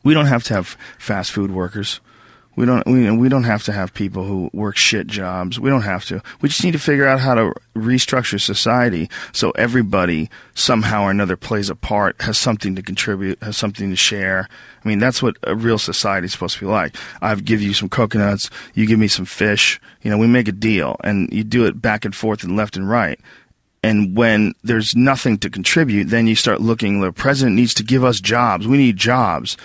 We don't have to have fast food workers. We don't have to have people who work shit jobs. We don't have to. We just need to figure out how to restructure society so everybody somehow or another plays a part, has something to contribute, has something to share. I mean, that's what a real society is supposed to be like. I give you some coconuts, you give me some fish. You know, we make a deal, and you do it back and forth and left and right. And when there's nothing to contribute, then you start looking, the president needs to give us jobs. We need jobs.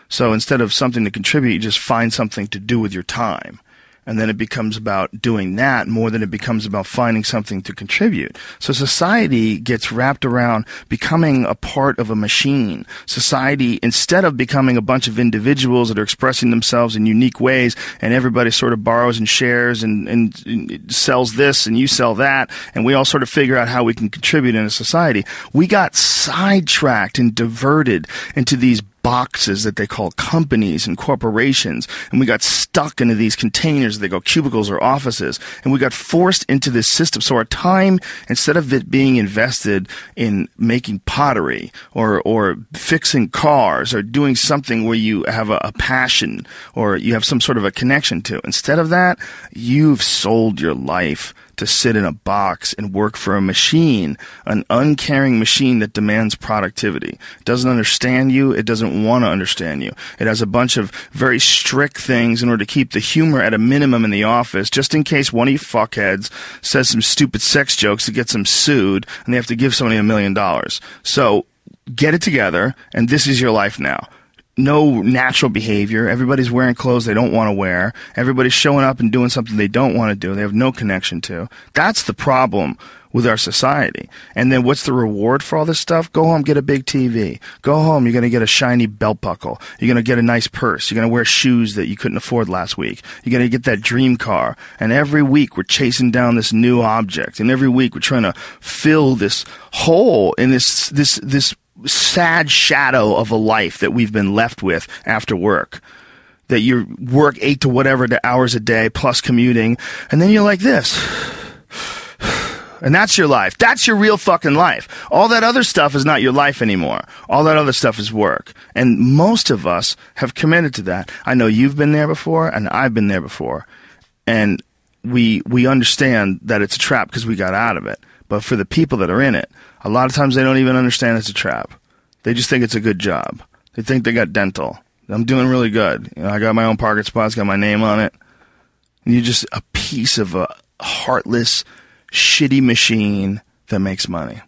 So instead of something to contribute, you just find something to do with your time. And then it becomes about doing that more than it becomes about finding something to contribute. So society gets wrapped around becoming a part of a machine. Society, instead of becoming a bunch of individuals that are expressing themselves in unique ways, and everybody sort of borrows and shares and sells this and you sell that, and we all sort of figure out how we can contribute in a society, we got sidetracked and diverted into these boxes that they call companies and corporations, and we got stuck into these containers that they go cubicles or offices, and we got forced into this system. So our time, instead of it being invested in making pottery or fixing cars or doing something where you have a passion or you have some sort of a connection to, instead of that, you've sold your life to sit in a box and work for a machine, an uncaring machine that demands productivity. It doesn't understand you. It doesn't want to understand you. It has a bunch of very strict things in order to keep the humor at a minimum in the office, just in case one of you fuckheads says some stupid sex jokes that gets them sued and they have to give somebody $1 million. So get it together, and this is your life now. No natural behavior. Everybody's wearing clothes they don't want to wear. Everybody's showing up and doing something they don't want to do. They have no connection to. That's the problem with our society. And then what's the reward for all this stuff? Go home, get a big TV. Go home, you're going to get a shiny belt buckle. You're going to get a nice purse. You're going to wear shoes that you couldn't afford last week. You're going to get that dream car. And every week we're chasing down this new object. And every week we're trying to fill this hole in this sad shadow of a life that we've been left with after work. That you work 8 to whatever hours a day plus commuting, and then you're like this. And that's your life. That's your real fucking life. All that other stuff is not your life anymore. All that other stuff is work. And most of us have committed to that. I know you've been there before, and I've been there before. And we understand that it's a trap because we got out of it. But for the people that are in it, a lot of times they don't even understand it's a trap. They just think it's a good job. They think they got dental. I'm doing really good. You know, I got my own parking spots, got my name on it. And you're just a piece of a heartless, shitty machine that makes money.